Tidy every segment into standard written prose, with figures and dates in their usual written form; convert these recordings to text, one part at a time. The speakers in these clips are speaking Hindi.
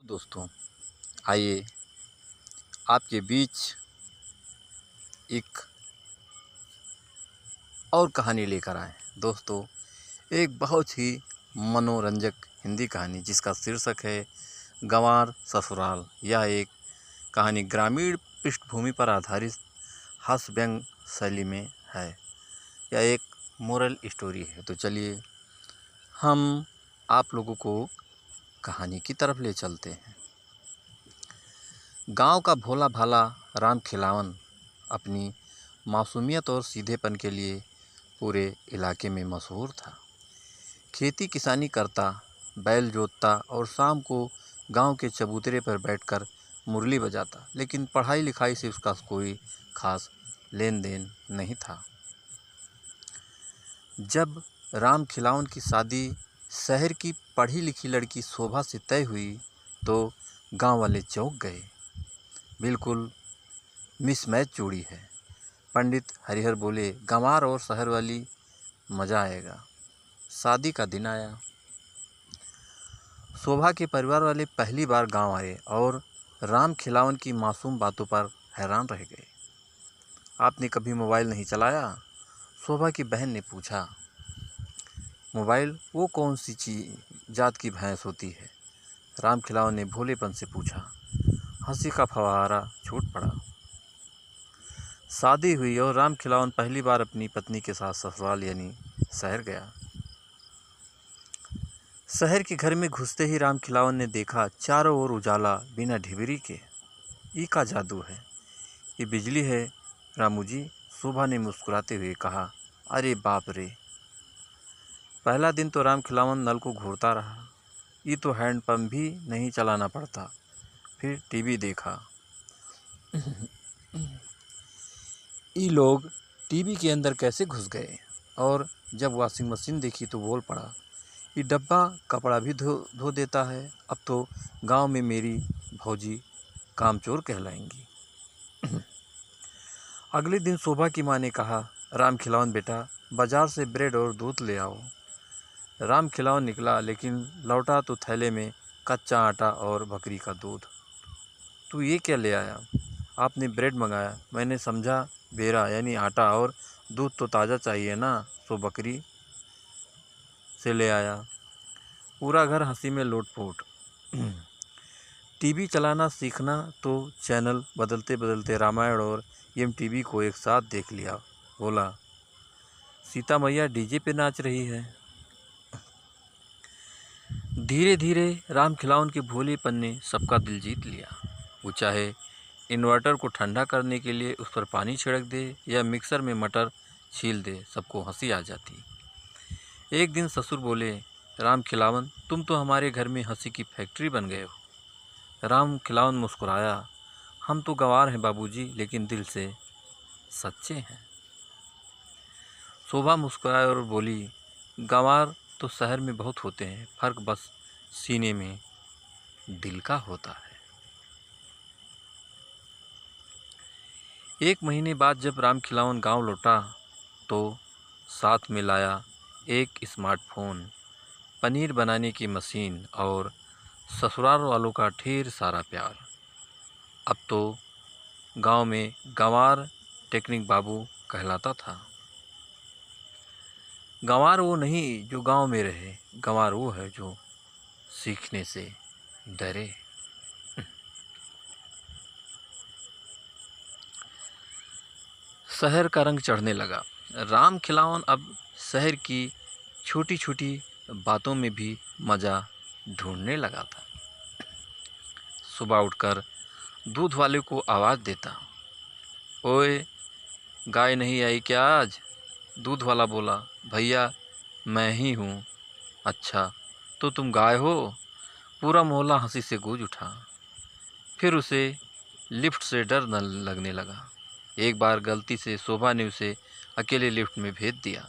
दोस्तों, आइए आपके बीच एक और कहानी लेकर आए। दोस्तों, एक बहुत ही मनोरंजक हिंदी कहानी जिसका शीर्षक है गंवार ससुराल। यह एक कहानी ग्रामीण पृष्ठभूमि पर आधारित हास्य व्यंग शैली में है। यह एक मोरल स्टोरी है। तो चलिए हम आप लोगों को कहानी की तरफ ले चलते हैं। गांव का भोला भाला राम खिलावन अपनी मासूमियत और सीधेपन के लिए पूरे इलाके में मशहूर था। खेती किसानी करता, बैल जोतता और शाम को गांव के चबूतरे पर बैठकर मुरली बजाता, लेकिन पढ़ाई लिखाई से उसका कोई खास लेन देन नहीं था। जब राम खिलावन की शादी शहर की पढ़ी लिखी लड़की शोभा से तय हुई तो गांव वाले चौंक गए। बिल्कुल मिसमैच जोड़ी है। पंडित हरिहर बोले, गंवार और शहर वाली, मज़ा आएगा। शादी का दिन आया। शोभा के परिवार वाले पहली बार गांव आए और राम खिलावन की मासूम बातों पर हैरान रह गए। आपने कभी मोबाइल नहीं चलाया? शोभा की बहन ने पूछा। मोबाइल वो कौन सी जात की भैंस होती है? राम खिलावन ने भोलेपन से पूछा। हंसी का फव्वारा छूट पड़ा। शादी हुई और राम खिलावन पहली बार अपनी पत्नी के साथ ससुराल यानी शहर गया। शहर के घर में घुसते ही राम खिलावन ने देखा चारों ओर उजाला बिना ढिबरी के। ई का जादू है, ये बिजली है रामू जी, शोभा ने मुस्कुराते हुए कहा। अरे बाप रे! पहला दिन तो राम खिलावन नल को घूरता रहा। ये तो हैंडपंप भी नहीं चलाना पड़ता। फिर टीवी देखा। ये लोग टीवी के अंदर कैसे घुस गए? और जब वॉशिंग मशीन देखी तो बोल पड़ा, ये डब्बा कपड़ा भी धो देता है। अब तो गांव में मेरी भौजी कामचोर कहलाएंगी। अगले दिन शोभा की माँ ने कहा, राम खिलावन बेटा, बाजार से ब्रेड और दूध ले आओ। राम खिलावन निकला, लेकिन लौटा तो थैले में कच्चा आटा और बकरी का दूध। तू ये क्या ले आया? आपने ब्रेड मंगाया, मैंने समझा बेरा यानी आटा, और दूध तो ताज़ा चाहिए ना, सो बकरी से ले आया। पूरा घर हंसी में लोटपोट। टीवी चलाना सीखना तो चैनल बदलते बदलते रामायण और एमटीवी को एक साथ देख लिया। बोला, सीता मैया डीजे पे नाच रही है। धीरे धीरे राम खिलावन के भोलेपन ने सबका दिल जीत लिया। वो चाहे इन्वर्टर को ठंडा करने के लिए उस पर पानी छिड़क दे या मिक्सर में मटर छील दे, सबको हंसी आ जाती। एक दिन ससुर बोले, राम खिलावन, तुम तो हमारे घर में हंसी की फैक्ट्री बन गए हो। राम खिलावन मुस्कुराया। हम तो गंवार हैं बाबूजी, लेकिन दिल से सच्चे हैं। शोभा मुस्कुराई और बोली, गंवार तो शहर में बहुत होते हैं, फर्क बस सीने में दिल का होता है। एक महीने बाद जब राम खिलावन गांव लौटा तो साथ में लाया एक स्मार्टफोन, पनीर बनाने की मशीन और ससुराल वालों का ढेर सारा प्यार। अब तो गांव में गंवार टेक्निक बाबू कहलाता था। गंवार वो नहीं जो गांव में रहे, गंवार वो है जो सीखने से डरे। शहर का रंग चढ़ने लगा। राम खिलावन अब शहर की छोटी छोटी बातों में भी मज़ा ढूंढने लगा था। सुबह उठकर दूध वाले को आवाज़ देता, ओए, गाय नहीं आई क्या आज? दूध वाला बोला, भैया मैं ही हूँ। अच्छा, तो तुम गाय हो? पूरा मोहल्ला हंसी से गूंज उठा। फिर उसे लिफ्ट से डर न लगने लगा। एक बार गलती से शोभा ने उसे अकेले लिफ्ट में भेज दिया।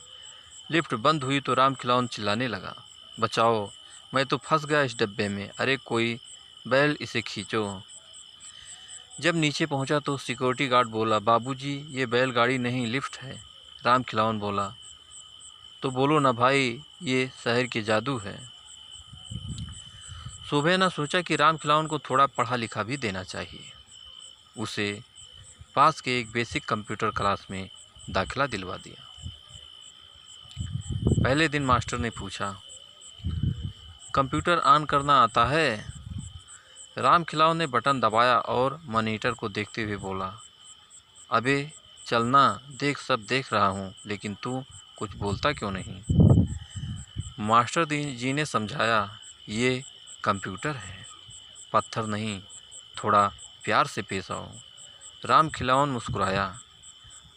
लिफ्ट बंद हुई तो राम खिलावन चिल्लाने लगा, बचाओ, मैं तो फंस गया इस डब्बे में, अरे कोई बैल इसे खींचो। जब नीचे पहुंचा तो सिक्योरिटी गार्ड बोला, बाबूजी ये बैलगाड़ी नहीं लिफ्ट है। राम खिलावन बोला, तो बोलो ना भाई, ये शहर के जादू है। सुबह ने सोचा कि राम खिलावन को थोड़ा पढ़ा लिखा भी देना चाहिए। उसे पास के एक बेसिक कंप्यूटर क्लास में दाखिला दिलवा दिया। पहले दिन मास्टर ने पूछा, कंप्यूटर ऑन करना आता है? राम खिलावन ने बटन दबाया और मॉनिटर को देखते हुए बोला, अबे चलना, देख सब देख रहा हूँ, लेकिन तू कुछ बोलता क्यों नहीं? मास्टर जी ने समझाया, ये कंप्यूटर है, पत्थर नहीं, थोड़ा प्यार से पेश आओ। राम खिलावन मुस्कुराया।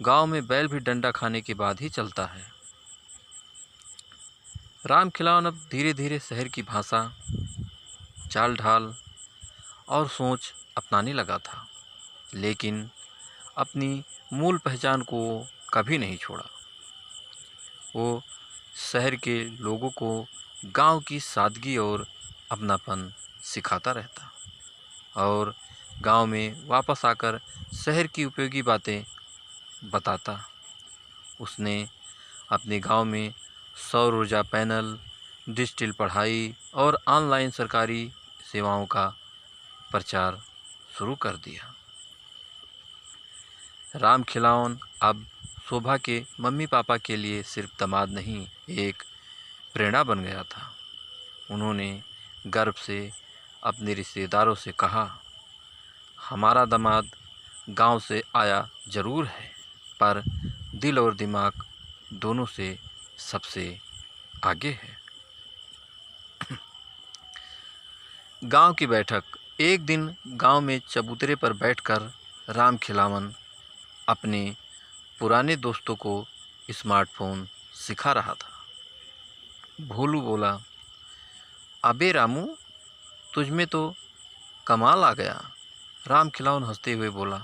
गांव में बैल भी डंडा खाने के बाद ही चलता है। राम खिलावन अब धीरे धीरे शहर की भाषा, चाल ढाल और सोच अपनाने लगा था, लेकिन अपनी मूल पहचान को कभी नहीं छोड़ा। वो शहर के लोगों को गांव की सादगी और अपनापन सिखाता रहता और गांव में वापस आकर शहर की उपयोगी बातें बताता। उसने अपने गांव में सौर ऊर्जा पैनल, डिजिटल पढ़ाई और ऑनलाइन सरकारी सेवाओं का प्रचार शुरू कर दिया। राम खिलावन अब शोभा के मम्मी पापा के लिए सिर्फ दामाद नहीं, एक प्रेरणा बन गया था। उन्होंने गर्व से अपने रिश्तेदारों से कहा, हमारा दामाद गांव से आया ज़रूर है, पर दिल और दिमाग दोनों से सबसे आगे है। गांव की बैठक। एक दिन गांव में चबूतरे पर बैठकर राम खिलावन अपने पुराने दोस्तों को स्मार्टफोन सिखा रहा था। भोलू बोला, अबे रामू, तुझमें तो कमाल आ गया। राम खिलावन हंसते हुए बोला,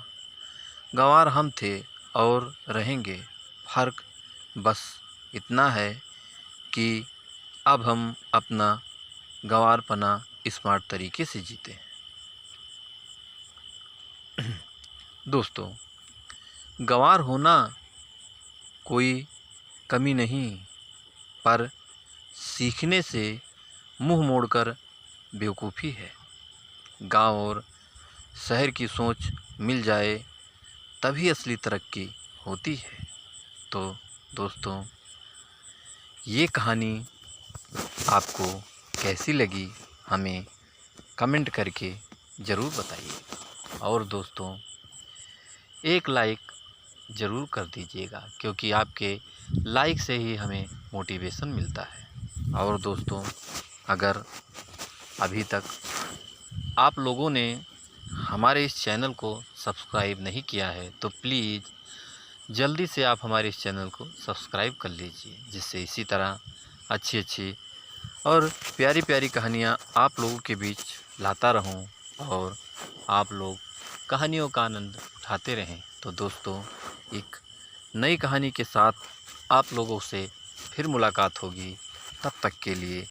गंवार हम थे और रहेंगे, फ़र्क बस इतना है कि अब हम अपना गंवारपना स्मार्ट तरीके से जीते हैं। दोस्तों, गंवार होना कोई कमी नहीं, पर सीखने से मुंह मोड़कर बेवकूफ़ी है। गांव और शहर की सोच मिल जाए तभी असली तरक्की होती है। तो दोस्तों, ये कहानी आपको कैसी लगी हमें कमेंट करके ज़रूर बताइए। और दोस्तों, एक लाइक ज़रूर कर दीजिएगा, क्योंकि आपके लाइक से ही हमें मोटिवेशन मिलता है। और दोस्तों, अगर अभी तक आप लोगों ने हमारे इस चैनल को सब्सक्राइब नहीं किया है तो प्लीज़ जल्दी से आप हमारे इस चैनल को सब्सक्राइब कर लीजिए, जिससे इसी तरह अच्छी अच्छी और प्यारी प्यारी कहानियाँ आप लोगों के बीच लाता रहूं और आप लोग कहानियों का आनंद उठाते रहें। तो दोस्तों, एक नई कहानी के साथ आप लोगों से फिर मुलाकात होगी। तब तक के लिए